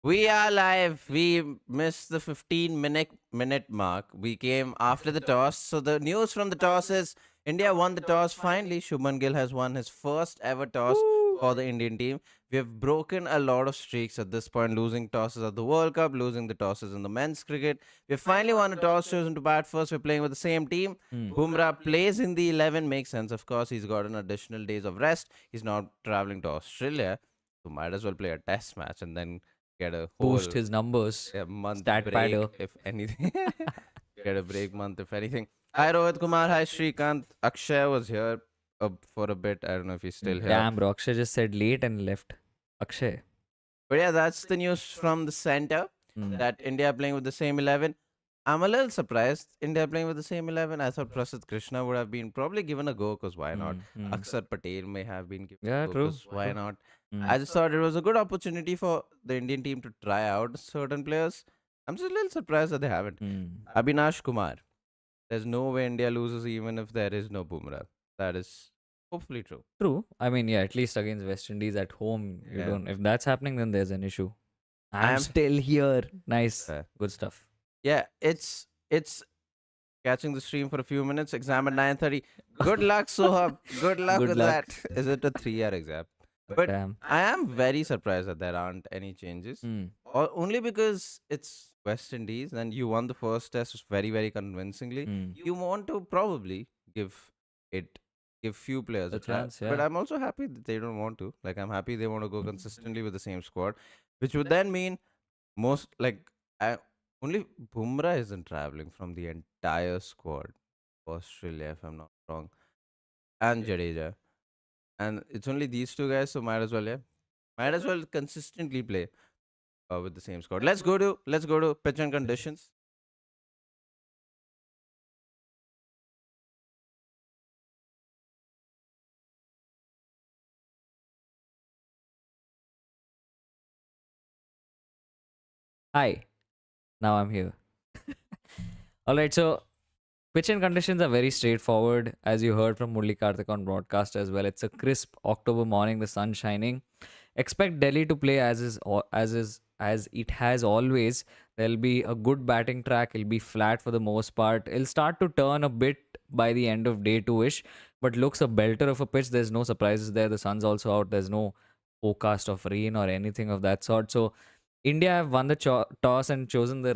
We are live. We missed the 15-minute mark. We came after the toss. So the news from the toss is India won the toss. Finally, Shubman Gill has won his first ever toss Woo! for the Indian team. We have broken a lot of streaks at this point, losing tosses at the World Cup, losing the tosses in the men's cricket. We have finally won a toss, chosen to bat first. We're playing with the same team. Hmm. Bumrah plays in the 11. Makes sense, of course. He's got an additional days of rest. He's not traveling to Australia. So might as well play a test match and then get a Boost whole his numbers. month Stat break padder. if anything. Get a break month if anything. Hi Rohit Kumar, hi Shrikant. Akshay was here for a bit. I don't know if he's still here. Damn, bro. Akshay just said late and left. Akshay. But yeah, that's the news from the center Hmm. that India are playing with the same 11. I'm a little surprised India are playing with the same 11. I thought Prasid Krishna would have been probably given a go because why not? Hmm. Aksar Patel may have been given Yeah, a go true. because why True. not? Hmm. I just thought it was a good opportunity for the Indian team to try out certain players. I'm just a little surprised that they haven't. Hmm. Abhinash Kumar. There's no way India loses even if there is no Bumrah. That is hopefully true. True. I mean, yeah, at least against West Indies at home, you Yeah. don't. If that's happening, then there's an issue. I'm I'm still here. Nice. uh, Good stuff. yeah, it's catching the stream for a few minutes. Exam at 9:30. Good luck, Sohab. Good luck Good with luck. that. Is it a 3-year exam? But Damn. I am very surprised that there aren't any changes. Hmm. Or only because it's West Indies and you won the first test very, very convincingly. Hmm. You want to probably give it give few players A a try. chance, But yeah. I'm also happy that they don't want to. Like I'm happy they want to go consistently with the same squad, which would then mean most like I only Bumrah isn't traveling from the entire squad for Australia, if I'm not wrong, and Jadeja, and it's only these two guys, so might as well consistently play with the same squad. Let's go to pitch and conditions. Hi. Now I'm here. All right. So pitch and conditions are very straightforward, as you heard from Murli Karthik on broadcast as well. It's a crisp October morning, the sun shining. Expect Delhi to play as it has always. There'll be a good batting track. It'll be flat for the most part. It'll start to turn a bit by the end of day two-ish, but looks a belter of a pitch. There's no surprises there. The sun's also out. There's no forecast of rain or anything of that sort. So India have won the toss and chosen the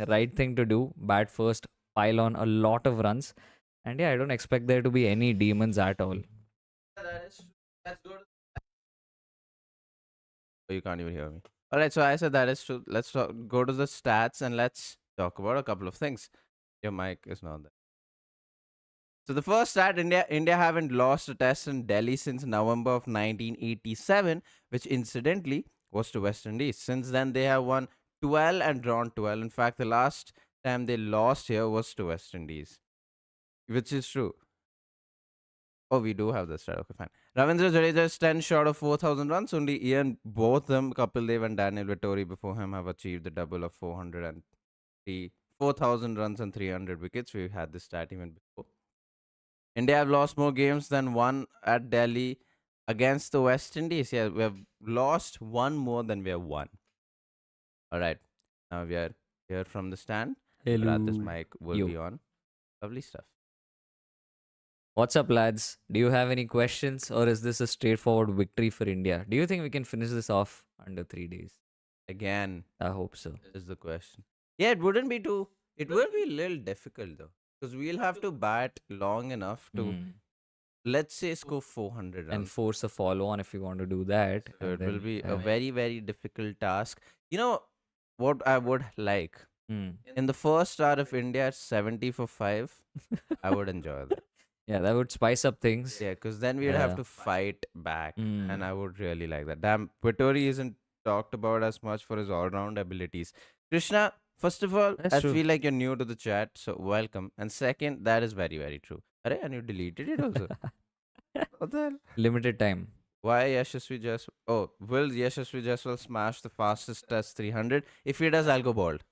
right thing to do. Bat first, pile on a lot of runs, and yeah, I don't expect there to be any demons at all. That is true. Let's go. Oh, you can't even hear me. All right, so I said that is true. Go to the stats and let's talk about a couple of things. Your mic is not there. So the first stat, India haven't lost a test in Delhi since November of 1987, which incidentally was to West Indies. Since then, they have won 12 and drawn 12. In fact, the last time they lost here was to West Indies, which is true. Oh, we do have this stat. Okay, fine. Ravindra Jadeja is 10 short of 4,000 runs. Only Ian, both them, Kapil Dev and Daniel Vettori before him have achieved the double of 4,000 runs and 300 wickets. We've had this stat even before. India have lost more games than one at Delhi against the West Indies. Yeah, we have lost one more than we have won. All right. Now we are here from the stand. This Hello. mic will Yo. be on. Lovely stuff. What's up, lads? Do you have any questions, or is this a straightforward victory for India? Do you think we can finish this off under 3 days? Again, I hope so. is the question. Yeah, it wouldn't be too. It will be a little difficult though, because we'll have to bat long enough to, Hmm. let's say, score 400 And runs. force a follow on if you want to do that. So and it will then, be a very, very difficult task. You know what I would like? Hmm. In the first start of India at 70 for 5, I would enjoy that. Yeah, that would spice up things. Yeah, because then we'd have Yeah. to fight back. Hmm. And I would really like that. Damn, Vittori isn't talked about as much for his all round abilities. Krishna, first of all, That's I true. feel like you're new to the chat, so welcome. And second, that is very, very true. Arey, and you deleted it also. What the hell? Limited time. Why Yashasvi just? Oh, will Yashasvi Jaiswal smash the fastest test 300? If he does, I'll go bald.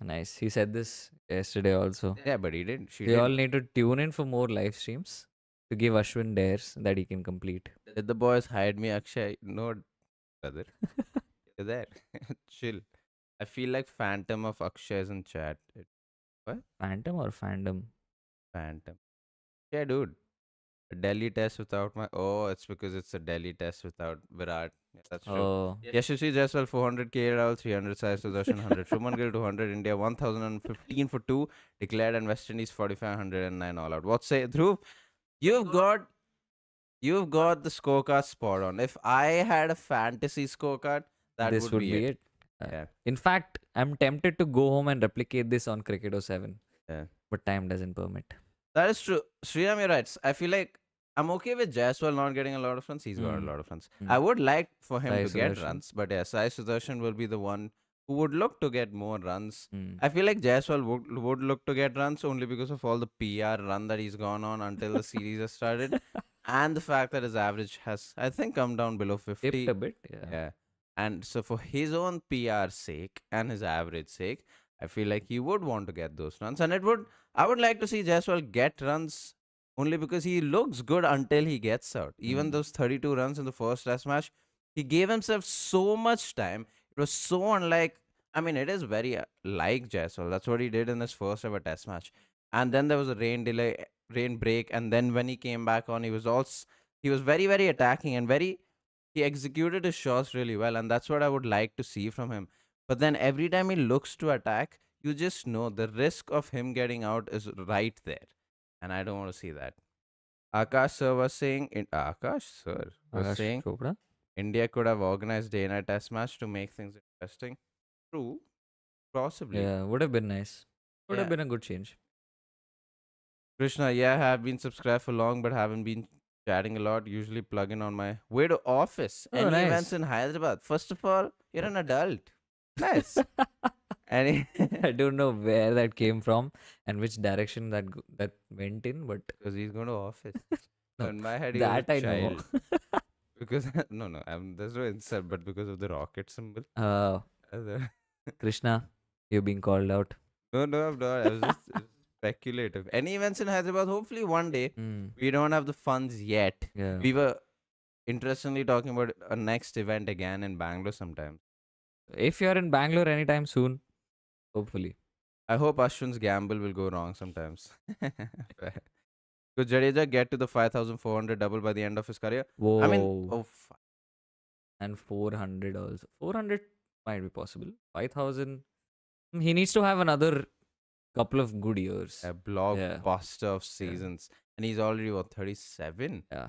Nice. He said this yesterday also. Yeah, but he didn't. She We all didn't. need to tune in for more live streams to give Ashwin dares that he can complete. Did the boys hide me, Akshay? No, brother. You're there. Chill. I feel like Phantom of Akshay is in chat. What? Phantom or fandom? Phantom. Yeah, dude. A Delhi test without my. Oh, it's because it's a Delhi test without Virat. Yeah, that's true. Oh, Yashasvi Jaiswal 400 KL, 300 Sai Sudharsan 100. Shuman Gill 200. India 1015 for 2. Declared and West Indies 4509 all out. What say, Dhruv? You've got You've got the scorecard spot on. If I had a fantasy scorecard, that this would would be be it. it. Yeah. In fact, I'm tempted to go home and replicate this on Cricket 07, Yeah. but time doesn't permit. That is true. Sriram, you're right. I feel like I'm okay with Jaiswal not getting a lot of runs. He's got a Mm. lot of runs. Mm. I would like for him Sai to get Sudarshan. runs, but yeah, Sai Sudharsan will be the one who would look to get more runs. Mm. I feel like Jaiswal would look to get runs only because of all the PR run that he's gone on until the series has started. And the fact that his average has, I think, come down below 50. Dipped a bit, yeah. Yeah. And so for his own PR sake and his average sake, I feel like he would want to get those runs. And I would like to see Jaiswal get runs only because he looks good until he gets out. Even Mm. those 32 runs in the first test match, he gave himself so much time. It was so unlike, I mean, it is very like Jaiswal. That's what he did in his first ever test match. And then there was a rain break. And then when he came back on, he was very, very attacking and he executed his shots really well, and that's what I would like to see from him. But then every time he looks to attack, you just know the risk of him getting out is right there, and I don't want to see that. Akash sir was saying, Akash sir was Akash saying, Chopra? India could have organized day-night test match to make things interesting. True, possibly. Yeah, would have been nice. Would have Yeah. been a good change. Krishna, yeah, I have been subscribed for long, but haven't been chatting a lot. Usually plug in on my way to office. Oh, Any nice. events in Hyderabad? First of all, you're an adult. Nice. Any I don't know where that came from and which direction that went in, but because he's going to office. No, So in my head, he was that a I know. child. Because no, there's no insult, but because of the rocket symbol. Other- Krishna, you're being called out. no, I'm not. I was just speculative. Any events in Hyderabad? Hopefully one day. Mm. We don't have the funds yet. Yeah. We were interestingly talking about a next event again in Bangalore sometime. If you're in Bangalore anytime soon, hopefully. I hope Ashwin's gamble will go wrong sometimes. Could Jadeja get to the 5,400 double by the end of his career? Whoa. I mean, And 400 also. 400 might be possible. 5,000. He needs to have another couple of good years. a blockbuster of seasons. And he's already, 37? Yeah,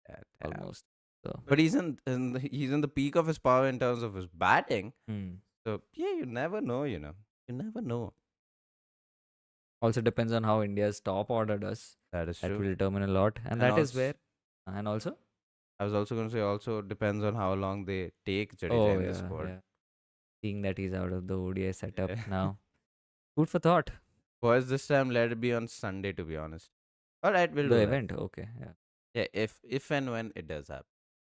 Yeah, damn. almost. So. But he's he's in the peak of his power in terms of his batting. Mm. So, yeah, you never know, You never know. Also depends on how India's top order does. That is That true. will determine a lot. And And that is also- where. And also? I was also going to say, also depends on how long they take Jadeja Oh, in yeah, the squad. yeah. Seeing that he's out of the ODI setup Yeah. now. Food for thought. Boys, this time let it be on Sunday, to be honest. All right, we'll do The that. event. Okay. Yeah. Yeah, if and when it does happen.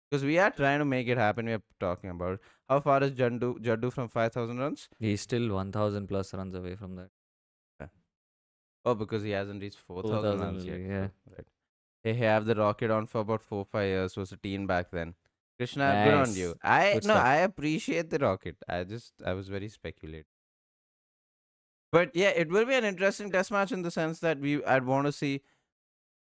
Because we are trying to make it happen. We are talking about how far is Jaddu from 5,000 runs? He's still 1,000 plus runs away from that. Oh, because he hasn't reached 4,000 runs yet. only, yeah. True, right. They have the rocket on for about 4-5 years. Was a teen back then. Krishna, good on you. Nice. Good stuff. I appreciate the rocket. I was very speculative. But yeah, it will be an interesting test match in the sense that I'd want to see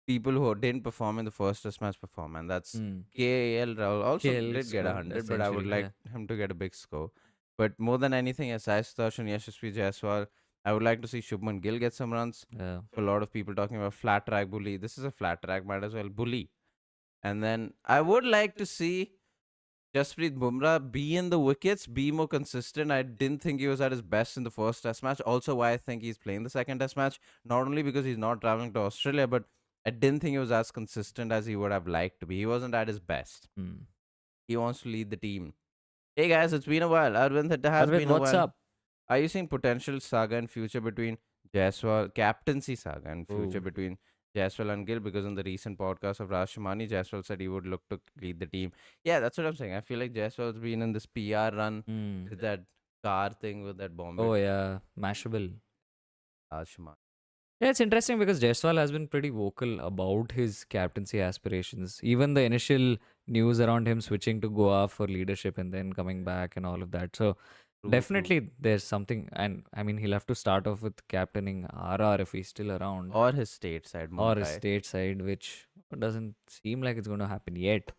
people who didn't perform in the first test match perform, and that's Mm. KL Rahul also KL did get scored 100, a but I would century, like him to get a big score. But more than anything, as Sai Sudharsan, Yashasvi Jaiswal, I would like to see Shubman Gill get some runs. Yeah. A lot of people talking about flat track bully. This is a flat track, might as well bully. And then I would like to see Jasprit Bumrah be in the wickets, be more consistent. I didn't think he was at his best in the first test match. Also, why I think he's playing the second test match. Not only because he's not traveling to Australia, but I didn't think he was as consistent as he would have liked to be. He wasn't at his best. Mm. He wants to lead the team. Hey guys, it's been a while. Arvind, it has Arvind, been a what's while. up? Are you seeing potential saga in future between Jaiswal, captaincy saga in future Ooh. between Jaiswal and Gill? Because in the recent podcast of Raj Shamani, Jaiswal said he would look to lead the team. Yeah, that's what I'm saying. I feel like Jaiswal's been in this PR run Mm. with that car thing with that Bombay. Oh, yeah. Mashable. Raj Shamani. Yeah, it's interesting because Jaiswal has been pretty vocal about his captaincy aspirations. Even the initial news around him switching to Goa for leadership and then coming back and all of that. So True, definitely there's something, and I mean he'll have to start off with captaining RR if he's still around, or his state side, or his Mumbai. state side, which doesn't seem like it's going to happen yet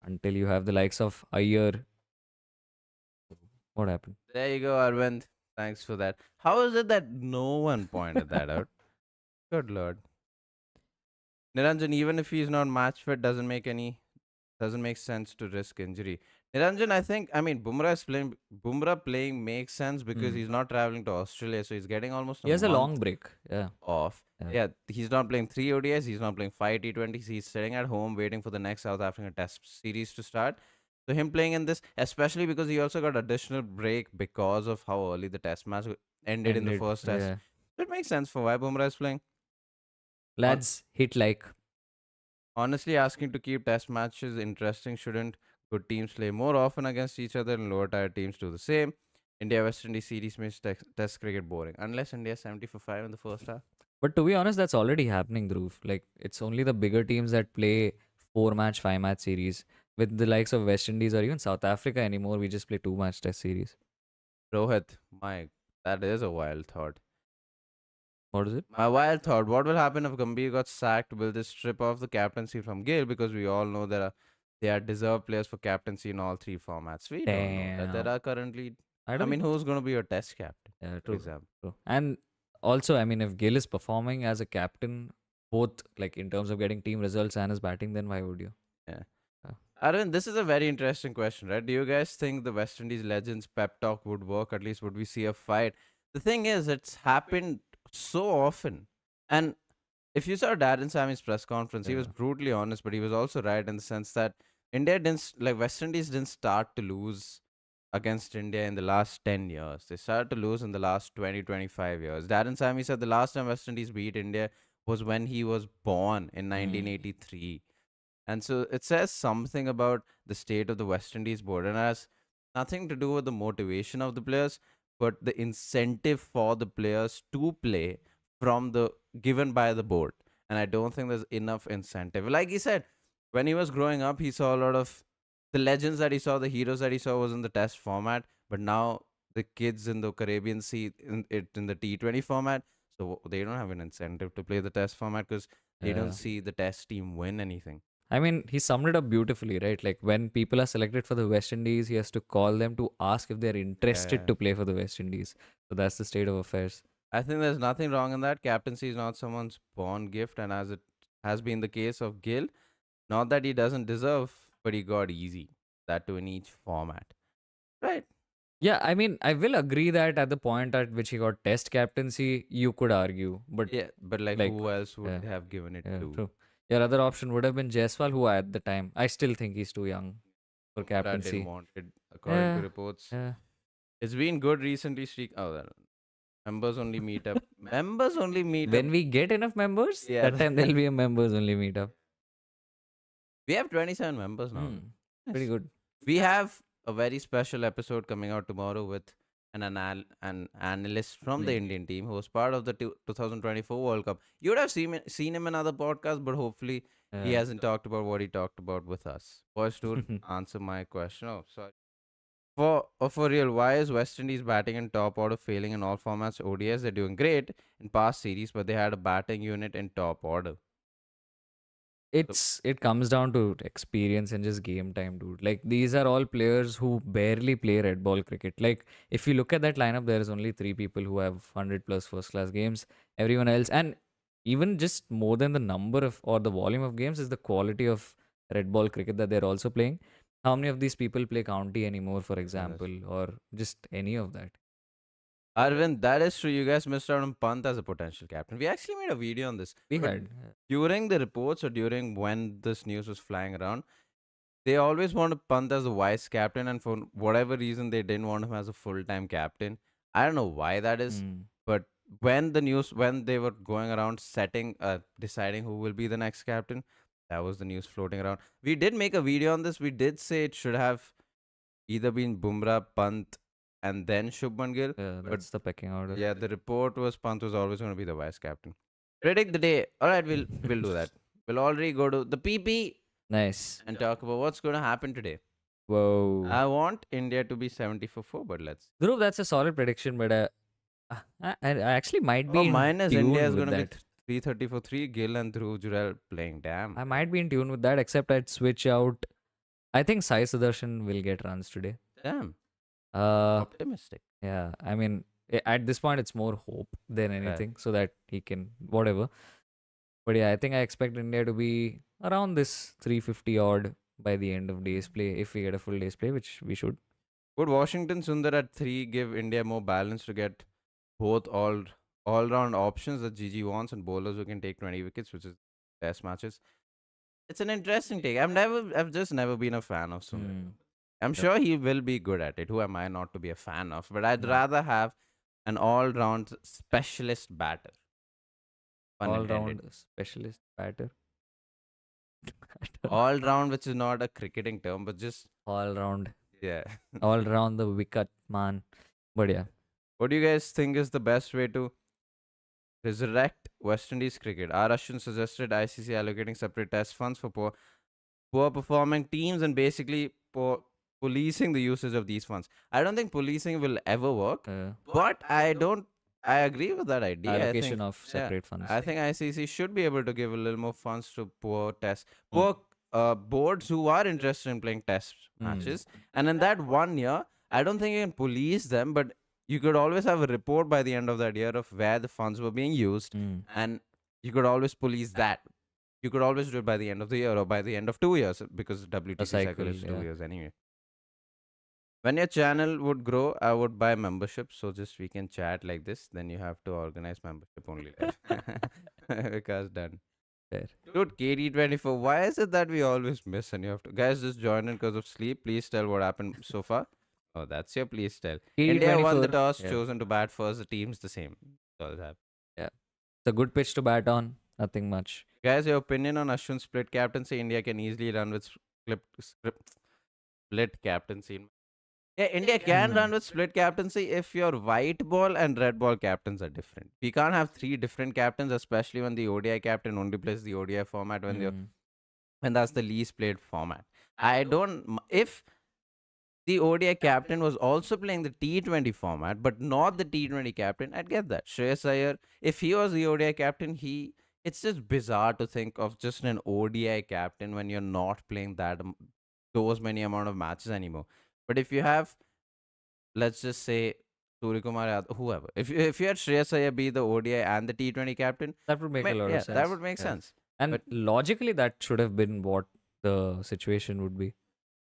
until you have the likes of Iyer. What happened? There you go, Arvind. Thanks for that. How is it that no one pointed that out? Good lord. Niranjan, even if he's not match fit, doesn't make sense to risk injury. Niranjan, I mean Bumrah playing makes sense because Hmm. he's not traveling to Australia, so he's getting almost a He has a long month break. Yeah. off. Yeah. Yeah, he's not playing 3 ODIs, he's not playing 5 T20s, he's sitting at home waiting for the next South African Test series to start. So him playing in this, especially because he also got additional break because of how early the Test match ended in the Ended. first Test. Yeah. It makes sense for why Bumrah is playing. Lads, hit like. Honestly, asking to keep test matches interesting shouldn't good teams play more often against each other and lower tier teams do the same. India West Indies series makes test cricket boring unless India 70 for 5 in the first half. But to be honest, that's already happening, Dhruv. Like, it's only the bigger teams that play 4-match, 5-match series. With the likes of West Indies or even South Africa anymore, we just play 2-match test series. Rohit, my, that is a wild thought. What is it? My wild thought, what will happen if Gambhir got sacked? Will this strip off the captaincy from Gill? Because we all know there are deserved players for captaincy in all three formats. We don't know that. There Damn. are currently, I I mean, don't. who's going to be your test captain, Yeah, for true. example? True. And also, I mean, if Gill is performing as a captain, both like in terms of getting team results and his batting, then why would you? Yeah. Yeah. Arvind, this is a very interesting question, right? Do you guys think the West Indies legends pep talk would work? At least would we see a fight? The thing is, it's happened so often. And if you saw Darren Sammy's press conference, he was Yeah. brutally honest, but he was also right in the sense that West Indies didn't start to lose against India in the last 10 years. They started to lose in the last 20, 25 years. Darren Sammy said the last time West Indies beat India was when he was born in 1983. And so it says something about the state of the West Indies board and has nothing to do with the motivation of the players, but the incentive for the players to play from the given by the board. And I don't think there's enough incentive. Like he said, when he was growing up, he saw a lot of the legends that he saw, the heroes that he saw was in the test format, but now the kids in the Caribbean see it in the T20 format. So they don't have an incentive to play the test format because they don't Yeah. see the test team win anything. I mean, he summed it up beautifully, right? Like when people are selected for the West Indies, he has to call them to ask if they're interested Yeah. to play for the West Indies. So that's the state of affairs. I think there's nothing wrong in that. Captaincy is not someone's born gift, and as it has been the case of Gill, not that he doesn't deserve, but he got easy. That too in each format. Right. Yeah, I mean, I will agree that at the point at which he got test captaincy, you could argue. But Yeah, but like like, who else would yeah, they have given it yeah, to? true. Your other option would have been Jaiswal, who at the time, I still think he's too young for That didn't captaincy. want it, according to Yeah, reports. yeah. It's been good recently. Members only meet up. Members only meet up. When we get enough members, Yeah. that time there'll be a members only meetup. We have 27 members now. Pretty Nice. good. We have a very special episode coming out tomorrow with an analyst from the Indian team who was part of the 2024 World Cup. You would have seen him in other podcasts, but hopefully he Yeah. hasn't talked about what he talked about with us. Boys, to answer my question. Oh, sorry. For real, why is West Indies batting in top order failing in all formats? ODS, they're doing great in past series, but they had a batting unit in top order. It comes down to experience and just game time, dude. Like these are all players who barely play red ball cricket. Like if you look at that lineup, there is only 3 people who have 100 plus first class games. Everyone else, and even just more than the number of or the volume of games, is the quality of red ball cricket that they're also playing. How many of these people play county anymore, for example, or just any of that? Arvind, that is true. You guys missed out on Pant as a potential captain. We actually made a video on this. We But had. during the reports or during when this news was flying around, they always wanted Pant as a vice captain, and for whatever reason, they didn't want him as a full time captain. I don't know why that is, but when they were going around deciding who will be the next captain, that was the news floating around. We did make a video on this. We did say it should have either been Bumrah, Pant, and then Shubman Gill. Yeah, But that's the pecking order. yeah, the report was Pant was always going to be the vice captain. Predict the day. All right, we'll do that. We'll already go to the PP. Nice. and talk about what's going to happen today. Whoa. I want India to be 70 for 4, but let's. Dhruv, that's a solid prediction, but I actually might be Oh, in minus tune India is with going to be that. 330 for 3. Gill and Dhruv Jurel playing. Damn. I might be in tune with that, except I'd switch out. I think Sai Sudharsan will get runs today. Damn. Uh, Optimistic. yeah. I mean, at this point, it's more hope than anything, so that he can whatever. But yeah, I think I expect India to be around this 350 odd by the end of day's play if we get a full day's play, which we should. Would Washington Sundar at 3 give India more balance to get both all round options that GG wants and bowlers who can take 20 wickets, which is test matches? It's an interesting take. I've just never been a fan of Sundar. Hmm. I'm sure he will be good at it. Who am I not to be a fan of? But I'd Hmm. rather have an all round specialist batter. Pun All intended. round specialist batter. All round, which is not a cricketing term, but just All round. yeah. All round the wicket, man. But yeah. What do you guys think is the best way to resurrect West Indies cricket? R. Ashwin suggested ICC allocating separate test funds for poor performing teams and basically policing the usage of these funds. I don't think policing will ever work, but I agree with that idea. Allocation I think, of separate funds. I think ICC should be able to give a little more funds to poor Mm. boards who are interested in playing test matches. And in that 1 year, I don't think you can police them, but you could always have a report by the end of that year of where the funds were being used, and you could always police that. You could always do it by the end of the year or by the end of 2 years because WTC cycle is 2 years anyway. When your channel would grow, I would buy membership so just we can chat like this. Then you have to organize membership only. Because done. Fair. Dude, KD24, why is it that we always miss and you have to... Guys, just join in because of sleep. Please tell what happened so far. Oh, that's your please tell. India won the toss, chosen to bat first. The team's the same. That's all that. Yeah. It's a good pitch to bat on. Nothing much. Guys, your opinion on Ashwin's split captaincy? India can easily run with split captaincy. Yeah, India can run with split captaincy if your white ball and red ball captains are different. We can't have 3 different captains, especially when the ODI captain only plays the ODI format when that's the least played format. If the ODI captain was also playing the T20 format, but not the T20 captain, I'd get that. Shreyas Iyer, if he was the ODI captain, it's just bizarre to think of just an ODI captain when you're not playing those many amount of matches anymore. But if you have, let's just say, Suryakumar Yadav, whoever, if you had Shreyas Iyer be the ODI and the T20 captain, that would make a lot of sense. That would make sense. And logically, that should have been what the situation would be.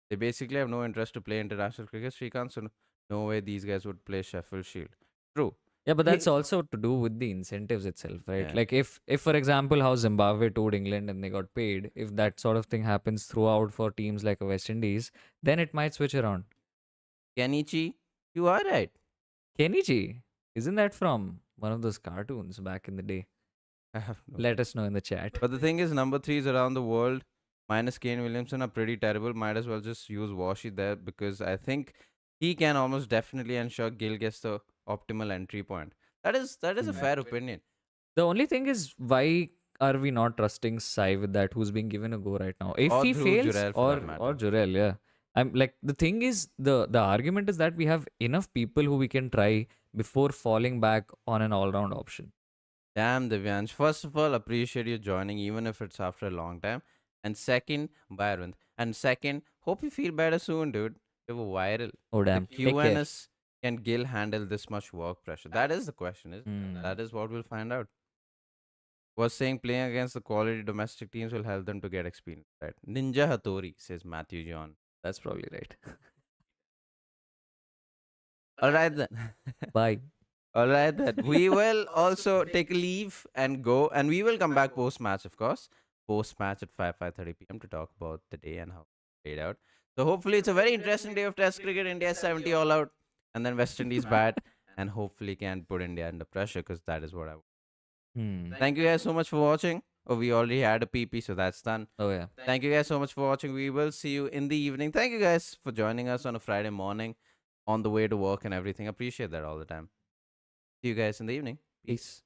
They basically have no interest to play international cricket, Srikanth, so no way these guys would play Sheffield Shield. True. Yeah, but that's also to do with the incentives itself, right? Yeah. Like if for example, how Zimbabwe toured England and they got paid, if that sort of thing happens throughout for teams like West Indies, then it might switch around. Kenichi, you are right. Kenichi, isn't that from one of those cartoons back in the day? I have no. Let us know in the chat. But the thing is, number 3s around the world minus Kane Williamson are pretty terrible. Might as well just use Washi there because I think he can almost definitely ensure Gill gets the optimal entry point. That is a fair opinion. The only thing is, why are we not trusting Sai with that, who's being given a go right now? If Or he Dhruv fails, Jurel for that matter. or Jurel, yeah. I'm like, the thing is, the argument is that we have enough people who we can try before falling back on an all-round option. Damn, Divyansh. First of all, appreciate you joining, even if it's after a long time. And second, Byron. And second, hope you feel better soon, dude. You were viral. Oh damn. The QNS, can Gill handle this much work pressure? That is the question, isn't it? That is what we'll find out. Was saying playing against the quality domestic teams will help them to get experience. Right. Ninja Hattori, says Matthew John. That's probably right. All right then. Bye. All right then. We will also take a leave and go, and we will come back post match, of course. Post match at 5:30 p.m. to talk about the day and how it played out. So hopefully it's a very interesting day of Test cricket. India 70 all out, and then West Indies bat, and hopefully can put India under pressure because that is what I want. Thank you guys so much for watching. Oh, we already had a PP, so that's done. Oh yeah. Thank you guys so much for watching. We will see you in the evening. Thank you guys for joining us on a Friday morning on the way to work and everything. Appreciate that all the time. See you guys in the evening. Peace.